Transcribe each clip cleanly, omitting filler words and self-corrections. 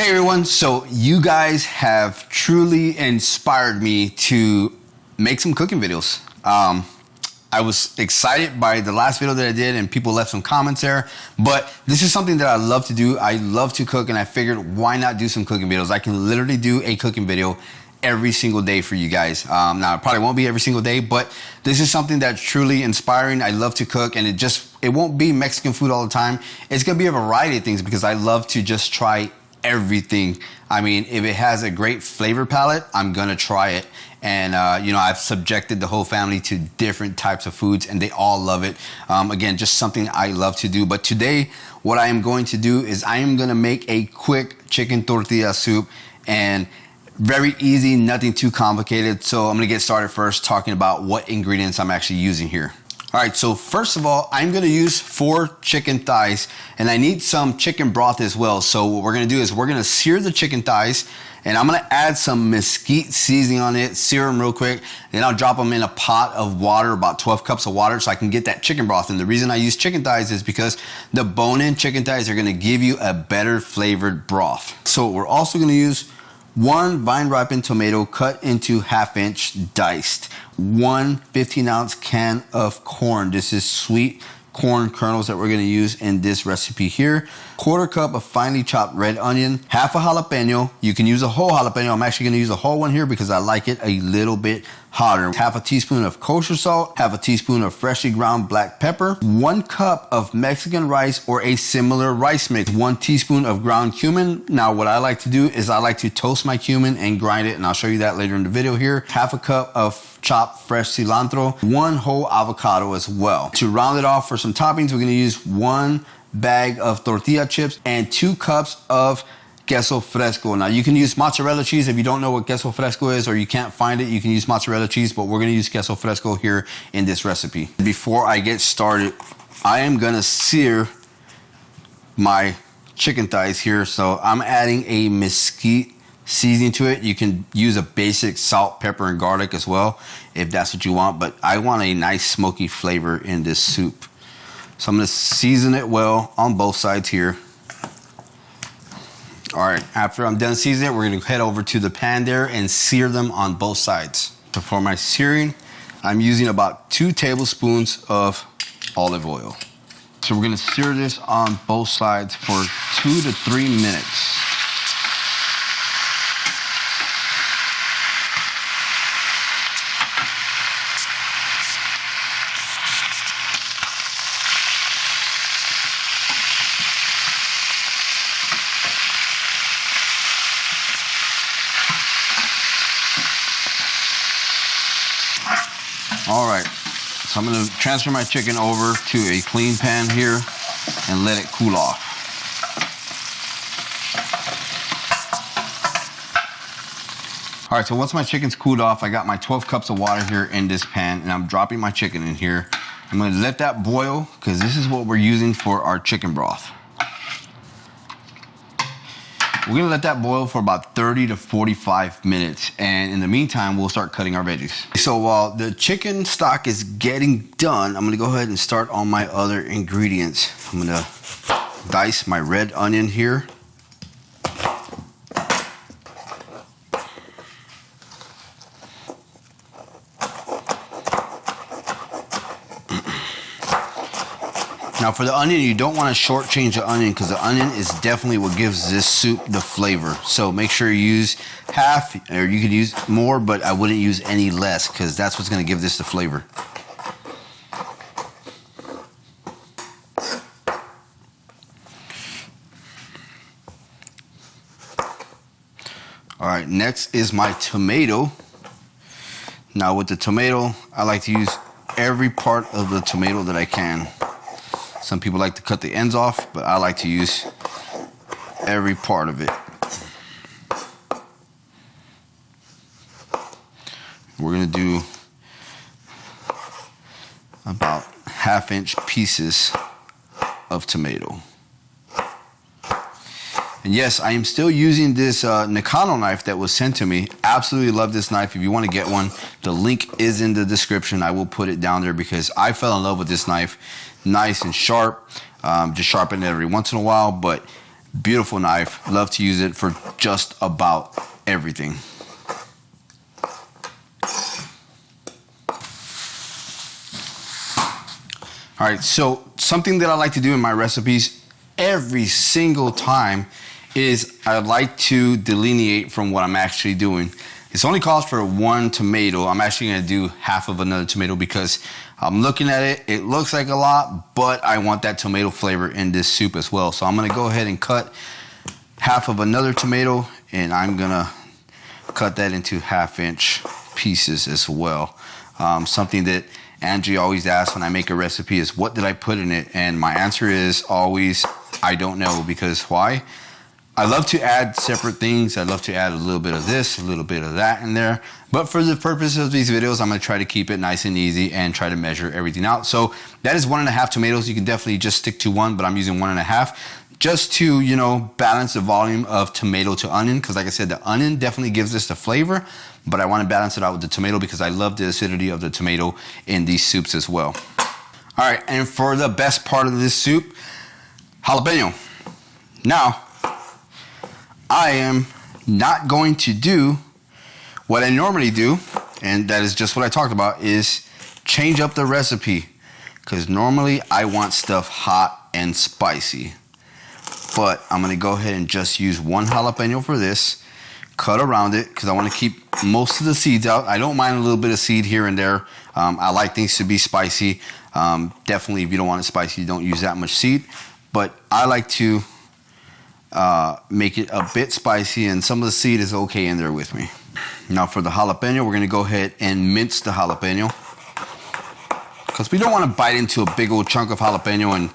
Hey everyone, so you guys have truly inspired me to make some cooking videos. I was excited by the last video that I did and people left some comments there, but this is something that I love to do. I love to cook and I figured why not do some cooking videos? I can literally do a cooking video every single day for you guys. Now it probably won't be every single day, but this is something that's truly inspiring. I love to cook and it won't be Mexican food all the time. It's gonna be a variety of things because I love to just try everything. I mean, if it has a great flavor palette, I'm gonna try it. And you know, I've subjected the whole family to different types of foods and they all love it. Again, just something I love to do. But today, what I am going to do is I am gonna make a quick chicken tortilla soup, and very easy, nothing too complicated. So I'm gonna get started first talking about what ingredients I'm actually using here. All right, so first of all, I'm gonna use 4 chicken thighs and I need some chicken broth as well. So what we're gonna do is we're gonna sear the chicken thighs and I'm gonna add some mesquite seasoning on it, sear them real quick, then I'll drop them in a pot of water, about 12 cups of water, so I can get that chicken broth. And the reason I use chicken thighs is because the bone-in chicken thighs are gonna give you a better flavored broth. So we're also gonna use 1 vine-ripened tomato cut into 1/2 inch diced, 1 15-ounce can of corn. This is sweet corn kernels that we're gonna use in this recipe here. 1/4 cup of finely chopped red onion, 1/2 a jalapeno. You can use a whole jalapeno. I'm actually gonna use a whole one here because I like it a little bit hotter. 1/2 a teaspoon of kosher salt, 1/2 a teaspoon of freshly ground black pepper, 1 cup of Mexican rice or a similar rice mix, 1 teaspoon of ground cumin. Now what I like to do is I like to toast my cumin and grind it, and I'll show you that later in the video here. 1/2 a cup of chopped fresh cilantro, 1 whole avocado as well. To round it off for some toppings, we're gonna use 1 bag of tortilla chips and 2 cups of queso fresco. Now you can use mozzarella cheese if you don't know what queso fresco is or you can't find it, you can use mozzarella cheese, but we're gonna use queso fresco here in this recipe. Before I get started, I am gonna sear my chicken thighs here. So I'm adding a mesquite seasoning to it. You can use a basic salt, pepper, and garlic as well if that's what you want, but I want a nice smoky flavor in this soup. So I'm gonna season it well on both sides here. All right, after I'm done seasoning it, we're gonna head over to the pan there and sear them on both sides. So for my searing, I'm using about 2 tablespoons of olive oil. So we're gonna sear this on both sides for 2 to 3 minutes. All right, so I'm gonna transfer my chicken over to a clean pan here and let it cool off. All right, so once my chicken's cooled off, I got my 12 cups of water here in this pan and I'm dropping my chicken in here. I'm gonna let that boil because this is what we're using for our chicken broth. We're gonna let that boil for about 30 to 45 minutes. And in the meantime, we'll start cutting our veggies. So while the chicken stock is getting done, I'm gonna go ahead and start on my other ingredients. I'm gonna dice my red onion here. Now for the onion, you don't want to shortchange the onion because the onion is definitely what gives this soup the flavor. So make sure you use half, or you could use more, but I wouldn't use any less because that's what's going to give this the flavor. All right, next is my tomato. Now with the tomato, I like to use every part of the tomato that I can. Some people like to cut the ends off, but I like to use every part of it. We're gonna do about 1/2 inch pieces of tomato. And yes, I am still using this Nakano knife that was sent to me. Absolutely love this knife. If you want to get one, the link is in the description. I will put it down there because I fell in love with this knife. Nice and sharp. Just sharpen it every once in a while, but Beautiful knife. Love to use it for just about everything. All right, so something that I like to do in my recipes every single time is I like to delineate from what I'm actually doing. This only calls for one tomato. I'm actually gonna do half of another tomato because I'm looking at it, it looks like a lot, but I want that tomato flavor in this soup as well. So I'm gonna go ahead and cut half of another tomato, and I'm gonna cut that into 1/2-inch pieces as well. Something that Angie always asks when I make a recipe is, what did I put in it? And my answer is always, I don't know. Because why? I love to add separate things. I love to add a little bit of this, a little bit of that in there. But for the purpose of these videos, I'm gonna try to keep it nice and easy and try to measure everything out. So that is 1.5 tomatoes. You can definitely just stick to one, but I'm using 1.5 just to, you know, balance the volume of tomato to onion. Because like I said, the onion definitely gives us the flavor, but I want to balance it out with the tomato because I love the acidity of the tomato in these soups as well. All right, and for the best part of this soup, jalapeno. Now, I am not going to do what I normally do, and that is just what I talked about, is change up the recipe. Because normally I want stuff hot and spicy. But I'm gonna go ahead and just use one jalapeno for this, cut around it, because I wanna keep most of the seeds out. I don't mind a little bit of seed here and there. I like things to be spicy. Definitely, if you don't want it spicy, you don't use that much seed. But I like to make it a bit spicy, and some of the seed is okay in there with me. Now for the jalapeno, we're gonna go ahead and mince the jalapeno, because we don't wanna bite into a big old chunk of jalapeno and,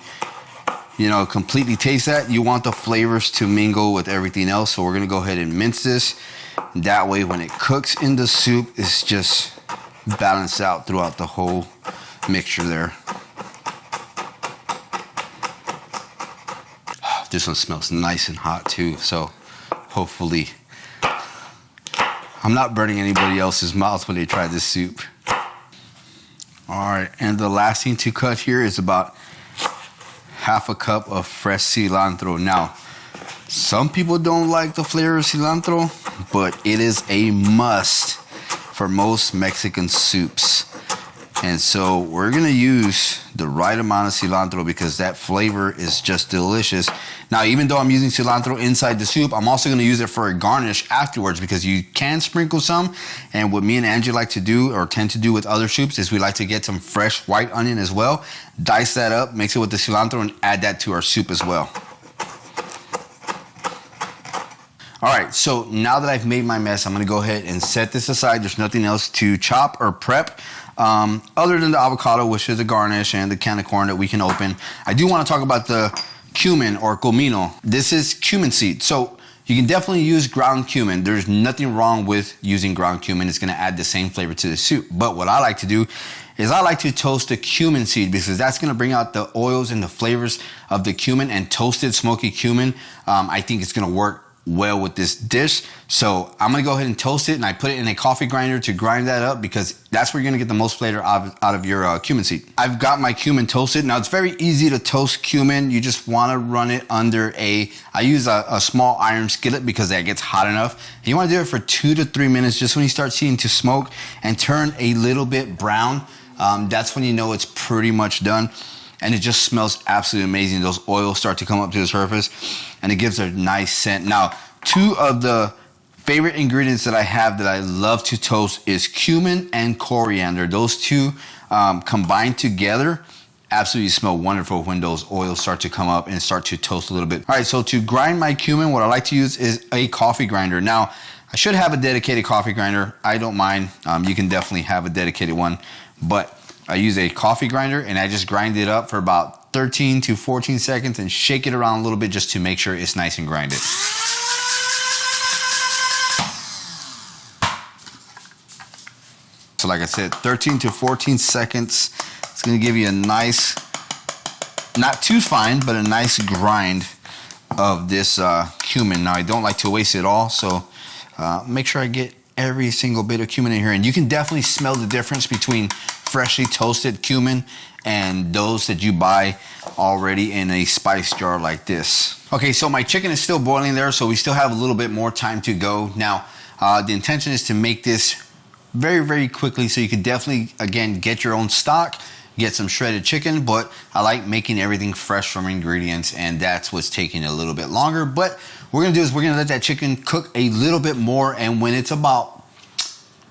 you know, completely taste that. You want the flavors to mingle with everything else. So we're gonna go ahead and mince this. That way when it cooks in the soup, it's just balanced out throughout the whole mixture there. This one smells nice and hot too. So hopefully I'm not burning anybody else's mouth when they try this soup. All right, and the last thing to cut here is about 1/2 cup of fresh cilantro. Now, some people don't like the flavor of cilantro, but it is a must for most Mexican soups. And so we're gonna use the right amount of cilantro because that flavor is just delicious. Now, even though I'm using cilantro inside the soup, I'm also gonna use it for a garnish afterwards, because you can sprinkle some. And what me and Angie like to do, or tend to do with other soups, is we like to get some fresh white onion as well, dice that up, mix it with the cilantro, and add that to our soup as well. All right, so now that I've made my mess, I'm gonna go ahead and set this aside. There's nothing else to chop or prep other than the avocado, which is a garnish, and the can of corn that we can open. I do wanna talk about the cumin or comino. This is cumin seed. So you can definitely use ground cumin. There's nothing wrong with using ground cumin. It's gonna add the same flavor to the soup. But what I like to do is I like to toast the cumin seed, because that's gonna bring out the oils and the flavors of the cumin. And toasted smoky cumin, I think it's gonna work well with this dish. So I'm gonna go ahead and toast it, and I put it in a coffee grinder to grind that up, because that's where you're gonna get the most flavor out of your cumin seed. I've got my cumin toasted. Now, it's very easy to toast cumin. You just wanna run it under I use a small iron skillet because that gets hot enough. And you wanna do it for 2 to 3 minutes, just when you start seeing to smoke and turn a little bit brown. That's when you know it's pretty much done. And it just smells absolutely amazing. Those oils start to come up to the surface, and it gives a nice scent. Now, 2 of the favorite ingredients that I have that I love to toast is cumin and coriander. Those 2 combined together absolutely smell wonderful when those oils start to come up and start to toast a little bit. All right, so to grind my cumin, what I like to use is a coffee grinder. Now, I should have a dedicated coffee grinder. I don't mind. You can definitely have a dedicated one, but I use a coffee grinder, and I just grind it up for about 13 to 14 seconds and shake it around a little bit just to make sure it's nice and grinded. So like I said, 13 to 14 seconds. It's gonna give you a nice, not too fine, but a nice grind of this cumin. Now, I don't like to waste it all, so make sure I get every single bit of cumin in here. And you can definitely smell the difference between freshly toasted cumin and those that you buy already in a spice jar like this. Okay, so my chicken is still boiling there, so we still have a little bit more time to go. Now, the intention is to make this very, very quickly, so you can definitely, again, get your own stock, get some shredded chicken, but I like making everything fresh from ingredients, and that's what's taking a little bit longer. But what we're gonna do is we're gonna let that chicken cook a little bit more, and when it's about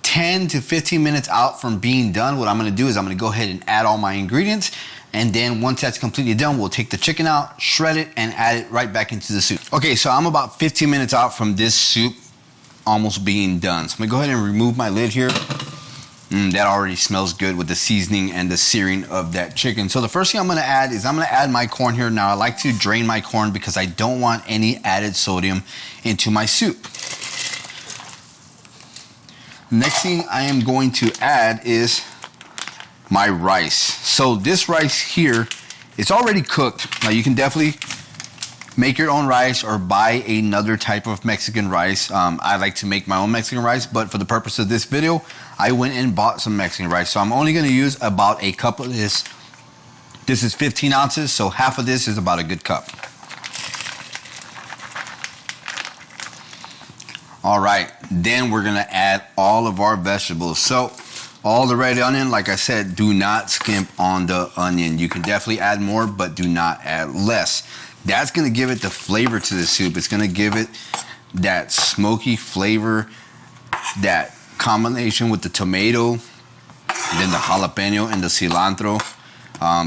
10 to 15 minutes out from being done, what I'm gonna do is I'm gonna go ahead and add all my ingredients, and then once that's completely done, we'll take the chicken out, shred it, and add it right back into the soup. Okay, so I'm about 15 minutes out from this soup almost being done. So I'm gonna go ahead and remove my lid here. That already smells good with the seasoning and the searing of that chicken. So the first thing I'm gonna add is I'm gonna add my corn here. Now I like to drain my corn because I don't want any added sodium into my soup. Next thing I am going to add is my rice. So this rice here, it's already cooked. Now you can definitely make your own rice or buy another type of Mexican rice. I like to make my own Mexican rice, but for the purpose of this video, I went and bought some Mexican rice. So I'm only gonna use about a cup of this. This is 15 ounces, so half of this is about a good cup. All right, then we're gonna add all of our vegetables. So all the red onion, like I said, do not skimp on the onion. You can definitely add more, but do not add less. That's gonna give it the flavor to the soup. It's gonna give it that smoky flavor, that combination with the tomato, and then the jalapeno and the cilantro.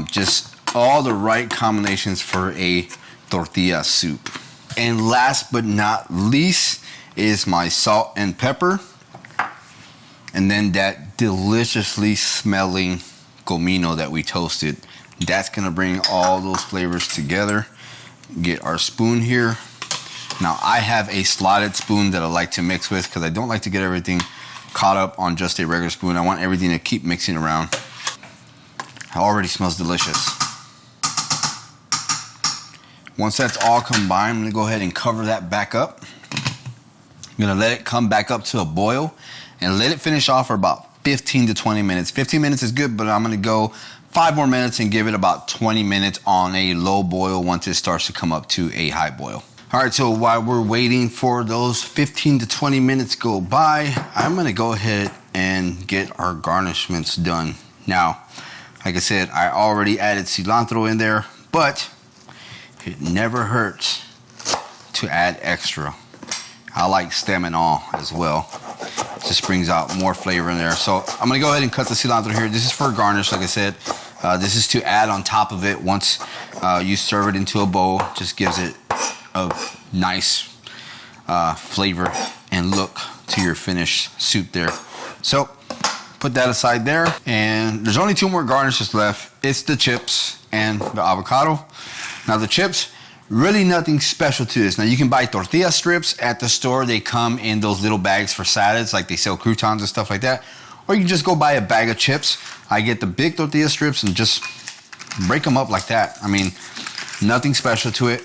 Just all the right combinations for a tortilla soup. And last but not least is my salt and pepper. And then that deliciously smelling comino that we toasted. That's gonna bring all those flavors together. Get our spoon here. Now I have a slotted spoon that I like to mix with because I don't like to get everything caught up on just a regular spoon. I want everything to keep mixing around. It already smells delicious. Once that's all combined, I'm gonna go ahead and cover that back up. I'm gonna let it come back up to a boil and let it finish off for about 15 to 20 minutes. 15 minutes is good, but I'm gonna go 5 more minutes and give it about 20 minutes on a low boil once it starts to come up to a high boil. All right, so while we're waiting for those 15 to 20 minutes go by, I'm gonna go ahead and get our garnishments done. Now, like I said, I already added cilantro in there, but it never hurts to add extra. I like stem and all as well. It just brings out more flavor in there. So I'm gonna go ahead and cut the cilantro here. This is for garnish, like I said. This is to add on top of it once you serve it into a bowl. Just gives it a nice flavor and look to your finished soup there. So put that aside there, and there's only 2 more garnishes left. It's the chips and the avocado. Now the chips, really nothing special to this. Now you can buy tortilla strips at the store. They come in those little bags for salads, like they sell croutons and stuff like that. Or you can just go buy a bag of chips. I get the big tortilla strips and just break them up like that. I mean, nothing special to it.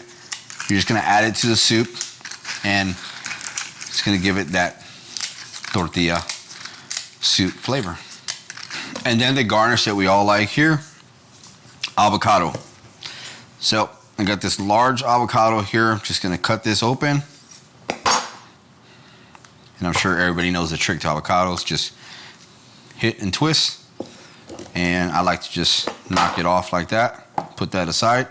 You're just gonna add it to the soup and it's gonna give it that tortilla soup flavor. And then the garnish that we all like here, avocado. So I got this large avocado here. I'm just gonna cut this open. And I'm sure everybody knows the trick to avocados. Just hit and twist. And I like to just knock it off like that. Put that aside.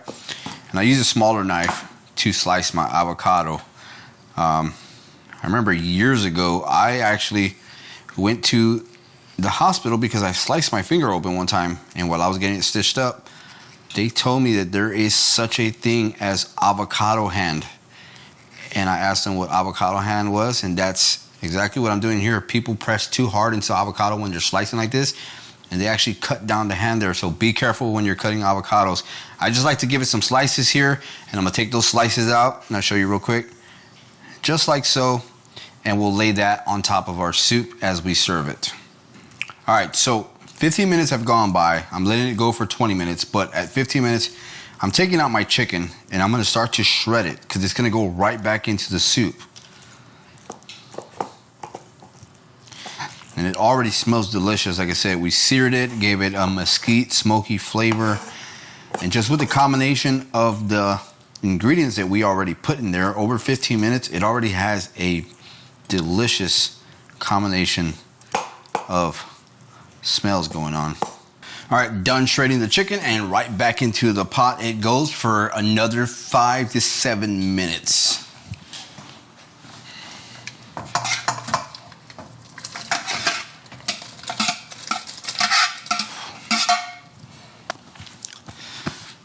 And I use a smaller knife to slice my avocado. I remember years ago, I actually went to the hospital because I sliced my finger open one time. And while I was getting it stitched up, they told me that there is such a thing as avocado hand. And I asked them what avocado hand was, and that's exactly what I'm doing here. People press too hard into avocado when they're slicing like this, and they actually cut down the hand there. So be careful when you're cutting avocados. I just like to give it some slices here, and I'm gonna take those slices out, and I'll show you real quick. Just like so, and we'll lay that on top of our soup as we serve it. All right, so 15 minutes have gone by. I'm letting it go for 20 minutes, but at 15 minutes, I'm taking out my chicken and I'm gonna start to shred it because it's gonna go right back into the soup. and it already smells delicious. Like I said, we seared it, gave it a mesquite smoky flavor, and just with the combination of the ingredients that we already put in there, over 15 minutes, it already has a delicious combination of smells going on. All right, done shredding the chicken, and right back into the pot it goes for another 5 to 7 minutes.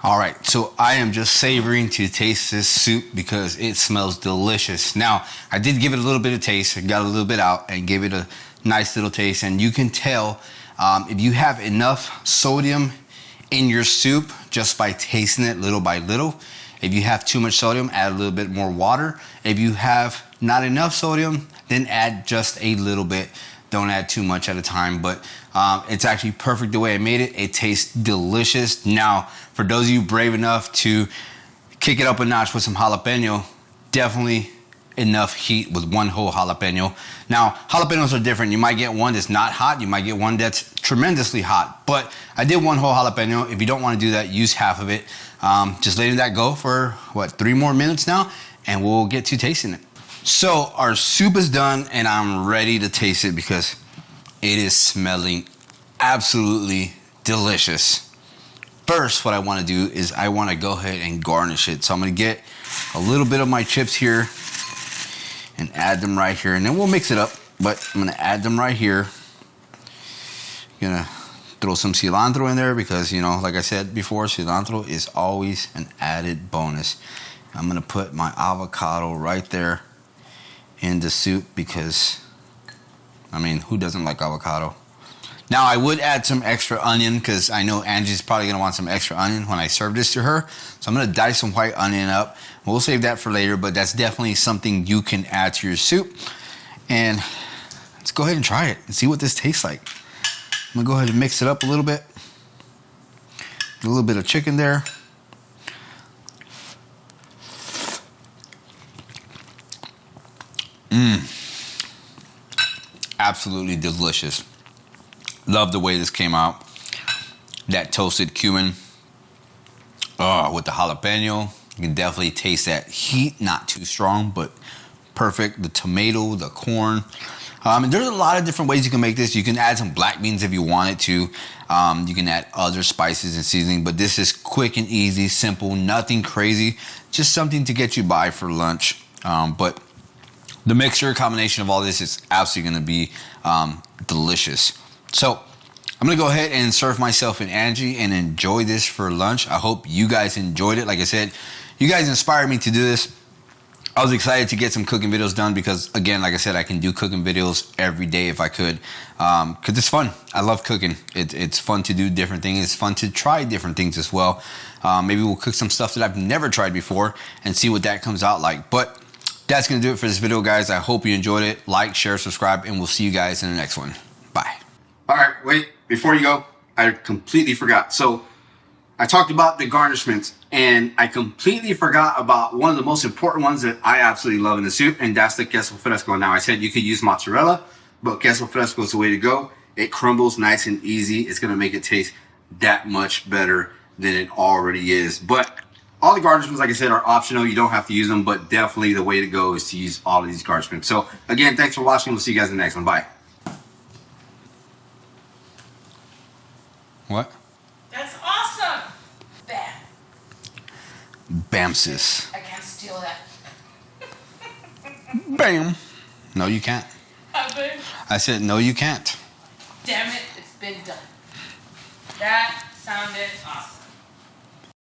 All right, so I am just savoring to taste this soup because it smells delicious. Now, I did give it a little bit of taste. I got a little bit out and gave it a nice little taste. And you can tell if you have enough sodium in your soup just by tasting it little by little. If you have too much sodium, add a little bit more water. If you have not enough sodium, then add just a little bit. Don't add too much at a time, but it's actually perfect the way I made it. It tastes delicious. Now, for those of you brave enough to kick it up a notch with some jalapeno, definitely enough heat with one whole jalapeno. Now, jalapenos are different. You might get one that's not hot. You might get one that's tremendously hot, but I did one whole jalapeno. If you don't want to do that, use half of it. Just letting that go for, 3 more minutes now, and we'll get to tasting it. So our soup is done, and I'm ready to taste it because it is smelling absolutely delicious. First, what I want to do is I want to go ahead and garnish it. So I'm going to get a little bit of my chips here and add them right here, and then we'll mix it up, but I'm going to add them right here. I'm going to throw some cilantro in there because, you know, like I said before, cilantro is always an added bonus. I'm going to put my avocado right there in the soup because, I mean, who doesn't like avocado? Now, I would add some extra onion because I know Angie's probably going to want some extra onion when I serve this to her. So I'm going to dice some white onion up. We'll save that for later, but that's definitely something you can add to your soup. And let's go ahead and try it and see what this tastes like. I'm going to go ahead and mix it up a little bit. A little bit of chicken there. Absolutely delicious. Love the way this came out. That toasted cumin with the jalapeno. You can definitely taste that heat, not too strong, but perfect. The tomato, the corn. And there's a lot of different ways you can make this. You can add some black beans if you wanted to. You can add other spices and seasoning, but this is quick and easy, simple, nothing crazy. Just something to get you by for lunch. But the mixture combination of all this is absolutely going to be delicious. So I'm going to go ahead and serve myself and Angie and enjoy this for lunch. I hope you guys enjoyed it. Like I said, you guys inspired me to do this. I was excited to get some cooking videos done because, again, like I said, I can do cooking videos every day if I could because it's fun. I love cooking. It's fun to do different things. It's fun to try different things as well. Maybe we'll cook some stuff that I've never tried before and see what that comes out like. But that's going to do it for this video, guys. I hope you enjoyed it. Like, share, subscribe, and we'll see you guys in the next one. Bye. All right, wait. Before you go, I completely forgot. So I talked about the garnishments, and I completely forgot about one of the most important ones that I absolutely love in the soup, and that's the queso fresco. Now, I said you could use mozzarella, but queso fresco is the way to go. It crumbles nice and easy. It's going to make it taste that much better than it already is. But all the garnishments, like I said, are optional. You don't have to use them, but definitely the way to go is to use all of these garnishments. So, again, thanks for watching. We'll see you guys in the next one. Bye. What? That's awesome! Bam. Bam, sis. I can't steal that. Bam. No, you can't. I said, no, you can't. Damn it, it's been done. That sounded awesome.